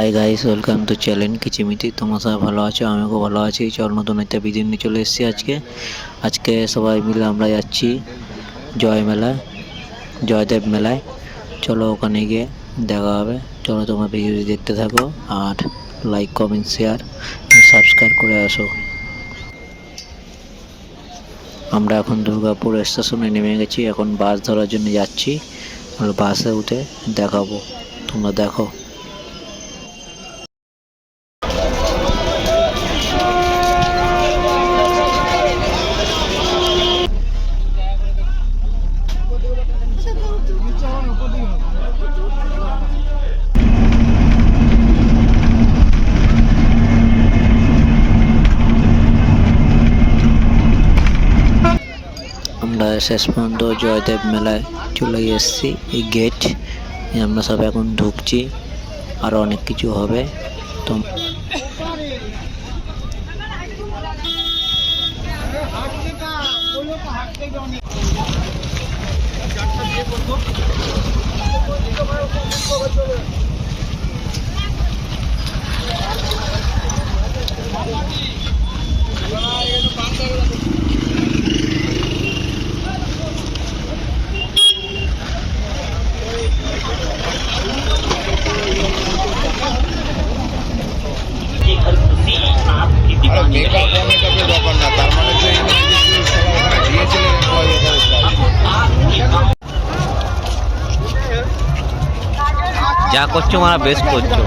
High guys, welcome to channel Kichimichi. তোমরা সবাই ভালো আছো? আমিও ভালো আছি। চল, নতুন একটা ভিডিও নিয়ে চলে এসেছি আজকে সবাই মিলে আমরা যাচ্ছি জয়দেব মেলায়। চলো ওখানে গিয়ে দেখা হবে। চলো তোমরা ভিডিওটি দেখতে থাকো আর লাইক কমেন্ট শেয়ার সাবস্ক্রাইব করে আসো। আমরা এখন দুর্গাপুর স্টেশনে নেমে গেছি, এখন বাস ধরার জন্য যাচ্ছি। বাসে উঠে দেখাবো, তোমরা দেখো। আমরা শেষ পর্যন্ত জয়দেব মেলায় চলে এসেছি। এই গেট আমরা সব এখন ঢুকছি, আরো অনেক কিছু হবে। তো যা করছো মারা বেশ করছো।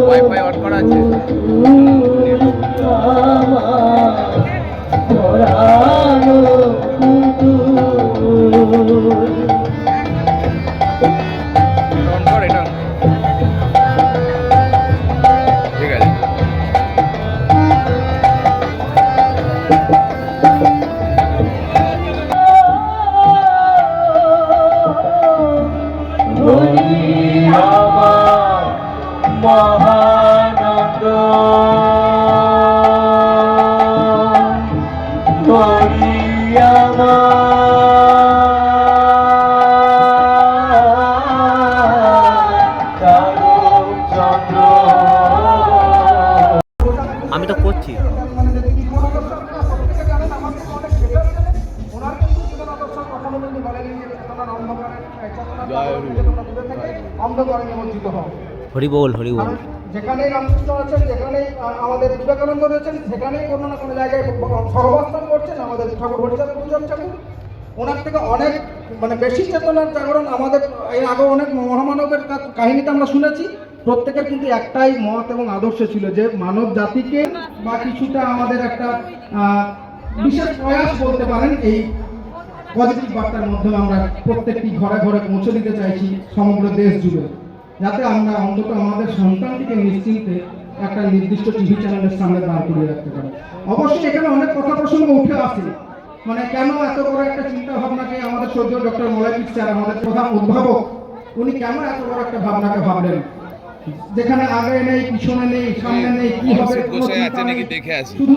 ওয়াইফাই অন করা আছে। ঠিক আছে। মহানন্দ আমি তো করছি। হরি বল, হরি বল। যেখানেই রামকৃষ্ণ আছেন, যেখানেই আমাদের বিবেকানন্দ রয়েছেন, সেখানেই কোনো না কোনো জায়গায় সহবস্থান করছেন আমাদের ঠাকুর হরিচাঁদ ঠাকুর। ওনার থেকে অনেক বেশি চেতনার জাগরণ আমাদের এই আগে অনেক মহামানবের কাহিনীটা আমরা শুনেছি, প্রত্যেকের কিন্তু একটাই মত এবং আদর্শ ছিল যে মানব জাতিকে বা কিছুটা আমাদের একটা বিশেষ প্রয়াস বলতে পারেন এই পজিটিভ বার্তার মাধ্যমে আমরা প্রত্যেকটি ঘরে ঘরে পৌঁছে দিতে চাইছি সমগ্র দেশ জুড়ে, যাতে আমরা অন্তত আমাদের সন্তানটিকে নিশ্চিন্তে একটা নির্দিষ্ট টিভি চ্যানেলের সামনে দাঁড় করিয়ে রাখতে পারি। অবশ্যই এখানে অনেক কথা প্রসঙ্গ উঠে আসে, মানে কেন এত বড় একটা চিন্তা ভাবনাকে আমাদের সদ্য ডক্টর মলাইপিক স্যার আমাদের প্রধান উদ্ভাবক, উনি কেন এত বড় একটা ভাবনাকে ভাবলেন, যেখানে আগে নেই, পিছনে নেই, সামনে নেই, কি হবে, বসে আছে নাকি দেখে আসি। শুধু